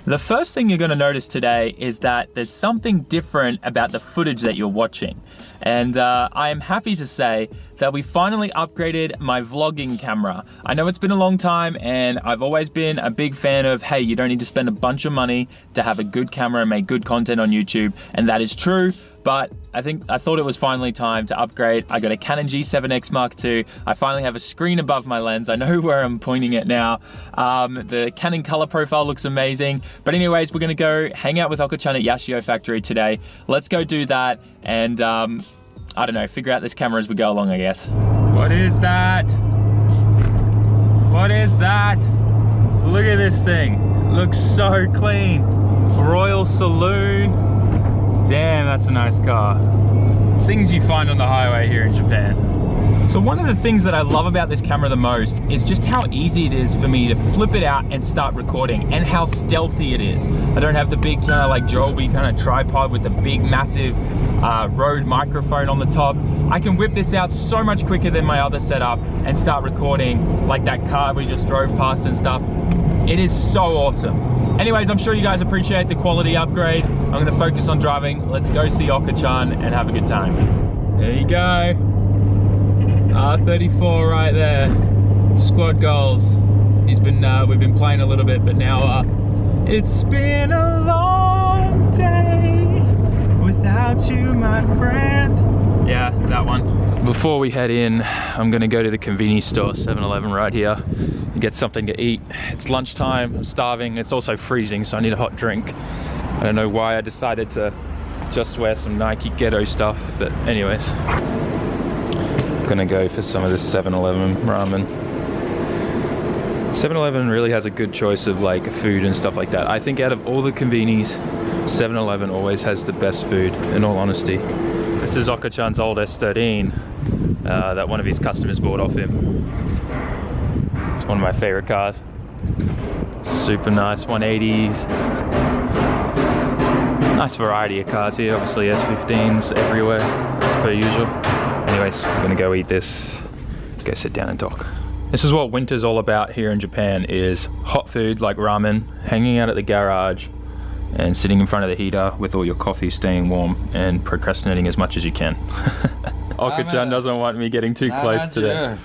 The first thing you're going to notice today is that there's something different about the footage that you're watching. And I am happy to say that we finally upgraded my vlogging camera. I know it's been a long time and I've always been a big fan of, hey, you don't need to spend a bunch of money to have a good camera and make good content on YouTube. And that is true. But I thought it was finally time to upgrade. I got a Canon G7X Mark II. I finally have a screen above my lens. I know where I'm pointing it now. The Canon color profile looks amazing. But anyways, we're gonna go hang out with Oko-chan at Yashio Factory today. Let's go do that and I don't know, figure out this camera as we go along, I guess. What is that? What is that? Look at this thing. It looks so clean. Royal Saloon. Damn, that's a nice car. Things you find on the highway here in Japan. So one of the things that I love about this camera the most is just how easy it is for me to flip it out and start recording, and how stealthy it is. I don't have the big kind of like Joby kind of tripod with the big massive Rode microphone on the top. I can whip this out so much quicker than my other setup and start recording like that car we just drove past and stuff. It is so awesome. Anyways, I'm sure you guys appreciate the quality upgrade. I'm gonna focus on driving. Let's go see Oko-chan and have a good time. There you go. R34 right there. Squad goals. We've been playing a little bit, but now it's been a long day without you, my friend. Yeah, that one. Before we head in, I'm gonna go to the convenience store, 7-Eleven right here, and get something to eat. It's lunchtime, I'm starving. It's also freezing, so I need a hot drink. I don't know why I decided to just wear some Nike ghetto stuff, but anyways. Gonna go for some of this 7-Eleven ramen. 7-Eleven really has a good choice of like food and stuff like that. I think out of all the convenies, 7-Eleven always has the best food, in all honesty. This is Oko-chan's old S13 that one of his customers bought off him. It's one of my favorite cars. Super nice 180s. Nice variety of cars here, obviously S15s everywhere, as per usual. Anyways, we're gonna go eat this, go sit down and dock. This is what winter's all about here in Japan, is hot food like ramen, hanging out at the garage, and sitting in front of the heater with all your coffee staying warm and procrastinating as much as you can. Oko-chan doesn't want me getting too close today.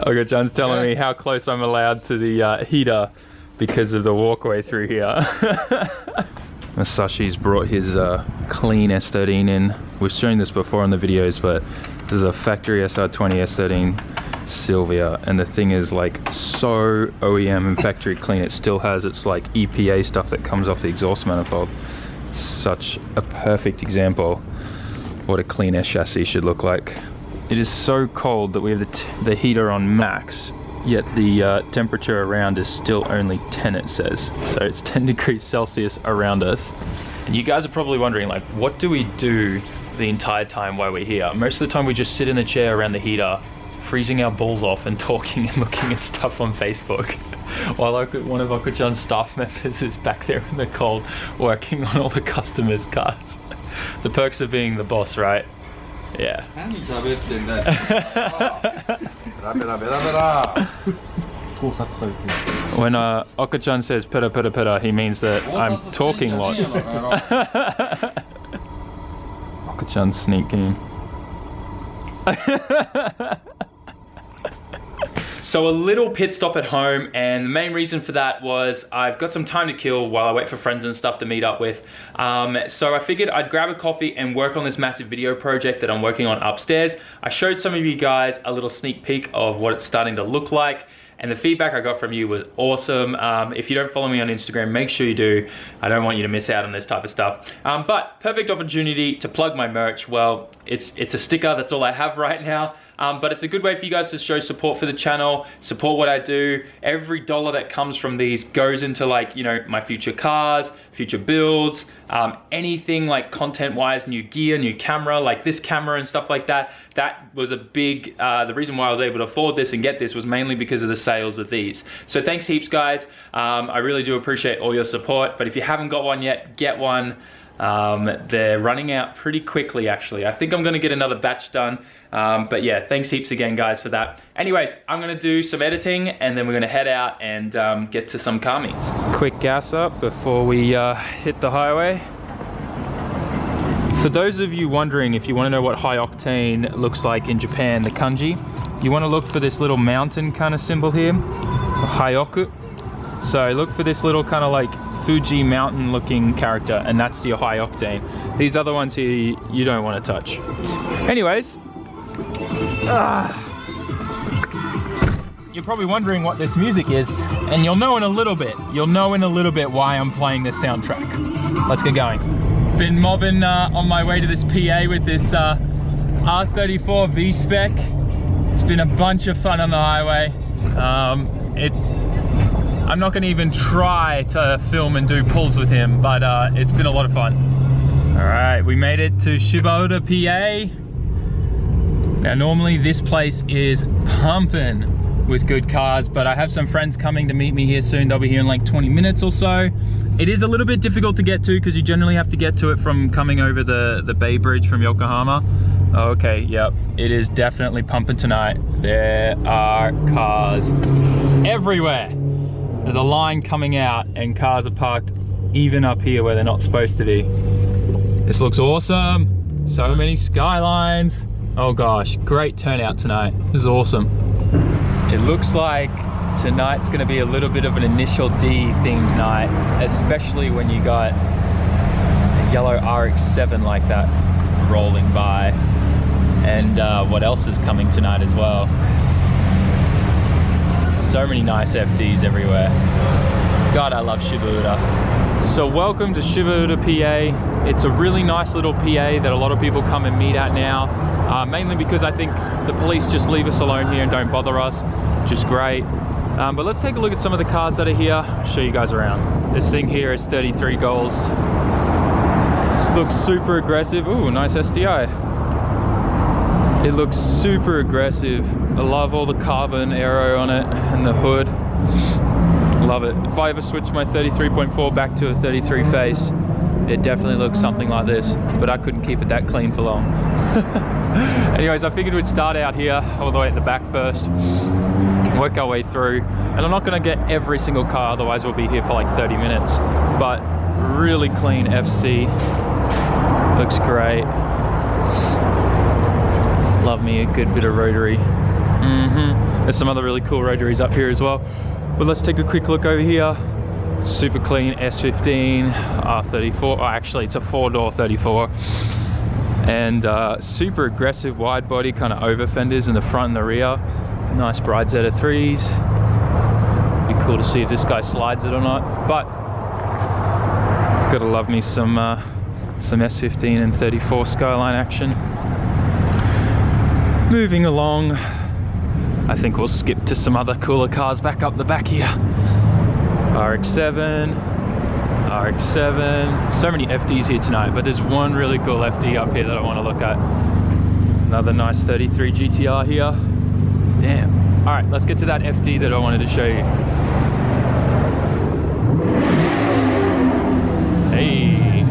Oko-chan's telling me how close I'm allowed to the heater because of the walkway through here. Masashi's brought his clean S13 in. We've shown this before in the videos, but this is a factory SR20 S13 Sylvia, and the thing is like so OEM and factory clean. It still has its like EPA stuff that comes off the exhaust manifold. Such a perfect example of what a clean S chassis should look like. It is so cold that we have the heater on max, yet the temperature around is still only 10, it says. So it's 10 degrees Celsius around us. And you guys are probably wondering, like, what do we do the entire time while we're here? Most of the time we just sit in the chair around the heater, freezing our balls off and talking and looking at stuff on Facebook. While one of Oko-chan's staff members is back there in the cold working on all the customers' cars. The perks of being the boss, right? Yeah. When Oko-chan says pera pera pera, he means that I'm talking lots. Oko-chan's sneaking. So a little pit stop at home, and the main reason for that was I've got some time to kill while I wait for friends and stuff to meet up with. So I figured I'd grab a coffee and work on this massive video project that I'm working on upstairs. I showed some of you guys a little sneak peek of what it's starting to look like, and the feedback I got from you was awesome. If you don't follow me on Instagram, make sure you do. I don't want you to miss out on this type of stuff. But perfect opportunity to plug my merch. Well, it's a sticker, that's all I have right now. But it's a good way for you guys to show support for the channel, support what I do. Every dollar that comes from these goes into, like, you know, my future cars, future builds, anything like content-wise, new gear, new camera, like this camera and stuff like that. That was a big, the reason why I was able to afford this and get this was mainly because of the sales of these. So thanks heaps, guys. I really do appreciate all your support, but if you haven't got one yet, get one. They're running out pretty quickly, actually. I think I'm gonna get another batch done. But yeah, thanks heaps again, guys, for that. Anyways, I'm gonna do some editing and then we're gonna head out and get to some car meets. Quick gas up before we hit the highway. For those of you wondering, if you wanna know what high octane looks like in Japan, the kanji, you wanna look for this little mountain kind of symbol here, Hyoku. So look for this little kind of like Fuji mountain looking character, and that's your high octane. These other ones here, you don't want to touch. Anyways, you're probably wondering what this music is, and you'll know in a little bit. You'll know in a little bit why I'm playing this soundtrack. Let's get going. Been mobbing on my way to this PA with this R34 V-Spec. It's been a bunch of fun on the highway. I'm not going to even try to film and do pulls with him, but it's been a lot of fun. All right, we made it to Shibaura PA. Now, normally this place is pumping with good cars, but I have some friends coming to meet me here soon. They'll be here in like 20 minutes or so. It is a little bit difficult to get to because you generally have to get to it from coming over the Bay Bridge from Yokohama. Okay, yep, it is definitely pumping tonight. There are cars everywhere. There's a line coming out and cars are parked even up here where they're not supposed to be. This looks awesome. So many skylines. Oh gosh, great turnout tonight. This is awesome. It looks like tonight's gonna be a little bit of an initial D themed night, especially when you got a yellow RX-7 like that rolling by. And what else is coming tonight as well? So many nice FDs everywhere. God, I love Shibaura. So welcome to Shibaura PA. It's a really nice little PA that a lot of people come and meet at now, mainly because I think the police just leave us alone here and don't bother us, which is great. But let's take a look at some of the cars that are here. I'll show you guys around. This thing here is 33 goals. This looks super aggressive. Ooh, nice SDI. It looks super aggressive. I love all the carbon aero on it and the hood. Love it. If I ever switch my 33.4 back to a 33 face, it definitely looks something like this, but I couldn't keep it that clean for long. Anyways, I figured we'd start out here all the way at the back first, work our way through, and I'm not gonna get every single car, otherwise we'll be here for like 30 minutes, but really clean FC. Looks great. Love me a good bit of rotary. There's some other really cool rotaries up here as well. But let's take a quick look over here. Super clean S15, R34. Oh, actually, it's a 4-door 34. And super aggressive wide body, kind of over fenders in the front and the rear. Nice bright Z3s. Be cool to see if this guy slides it or not. But gotta love me some S15 and 34 Skyline action. Moving along, I think we'll skip to some other cooler cars back up the back here. RX-7, RX-7. So many FDs here tonight, but there's one really cool FD up here that I want to look at. Another nice 33 GTR here. Damn. All right, let's get to that FD that I wanted to show you. Hey,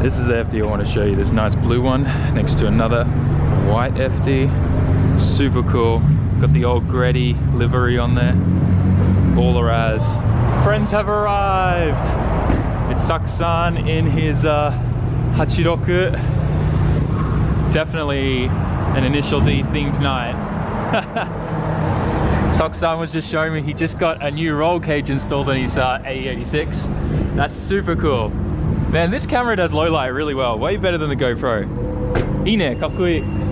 this is the FD I want to show you. This nice blue one next to another white FD. Super cool. Got the old Gretty livery on there. Baller as. Friends have arrived. It's Saku-san in his Hachiroku. Definitely an initial D themed night. Saku-san was just showing me he just got a new roll cage installed on his AE86. That's super cool. Man, this camera does low light really well. Way better than the GoPro. Ine, kakkoi.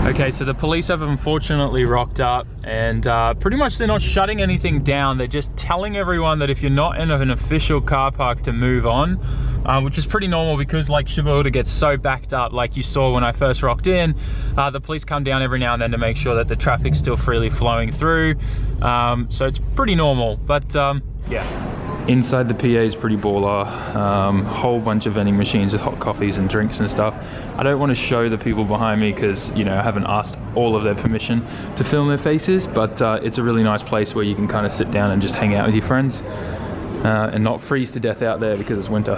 Okay, so the police have unfortunately rocked up and pretty much they're not shutting anything down. They're just telling everyone that if you're not in an official car park to move on, which is pretty normal because like Shibaura gets so backed up like you saw when I first rocked in. The police come down every now and then to make sure that the traffic's still freely flowing through. So it's pretty normal, but yeah. Inside the PA is pretty baller. Whole bunch of vending machines with hot coffees and drinks and stuff. I don't want to show the people behind me because, you know, I haven't asked all of their permission to film their faces, but it's a really nice place where you can kind of sit down and just hang out with your friends and not freeze to death out there because it's winter.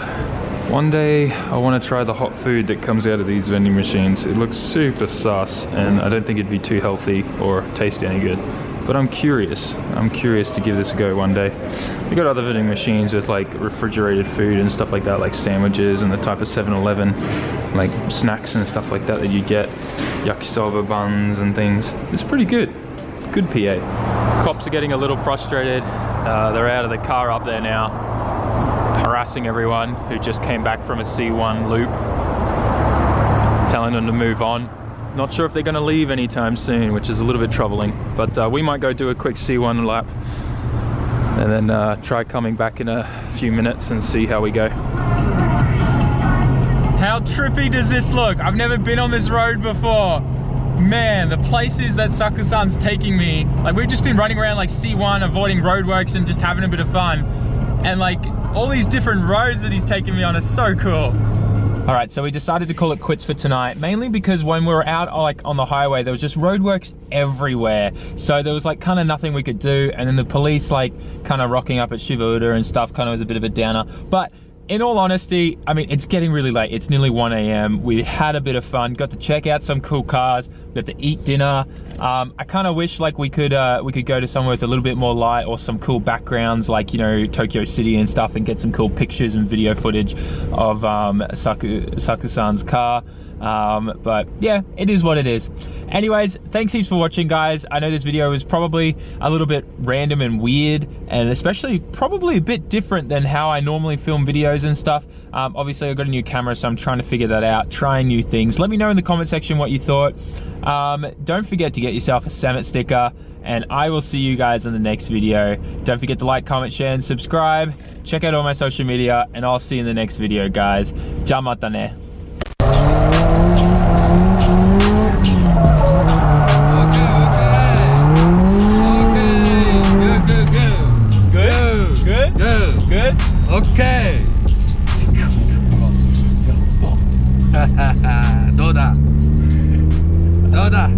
One day I want to try the hot food that comes out of these vending machines. It looks super sus and I don't think it'd be too healthy or taste any good. But I'm curious. I'm curious to give this a go one day. We got other vending machines with like refrigerated food and stuff like that, like sandwiches and the type of 7-Eleven, like snacks and stuff like that you get, yakisoba buns and things. It's pretty good. Good PA. Cops are getting a little frustrated. They're out of the car up there now, harassing everyone who just came back from a C1 loop, telling them to move on. Not sure if they're going to leave anytime soon, which is a little bit troubling, but we might go do a quick C1 lap and then try coming back in a few minutes and see how we go. How trippy does this look? I've never been on this road before. Man, the places that Saku-san's taking me, like we've just been running around like C1, avoiding roadworks and just having a bit of fun. And like all these different roads that he's taking me on are so cool. All right, so we decided to call it quits for tonight, mainly because when we were out like on the highway, there was just roadworks everywhere. So there was like kind of nothing we could do. And then the police like kind of rocking up at Shibaura and stuff kind of was a bit of a downer. But in all honesty, I mean, it's getting really late. It's nearly 1 AM. We had a bit of fun, got to check out some cool cars, got to eat dinner. I kind of wish like we could go to somewhere with a little bit more light or some cool backgrounds, like, you know, Tokyo City and stuff, and get some cool pictures and video footage of Saku-san's car. But yeah, it is what it is. Anyways, thanks heaps for watching, guys. I know this video was probably a little bit random and weird, and especially probably a bit different than how I normally film videos and stuff. Obviously I got a new camera, so I'm trying to figure that out, trying new things. Let me know in the comment section what you thought. Don't forget to get yourself a SAMMIT sticker, and I will see you guys in the next video. Don't forget to like, comment, share, and subscribe. Check out all my social media, and I'll see you in the next video, guys. Ja mata ne. Good? Okay. どうだ？どうだ？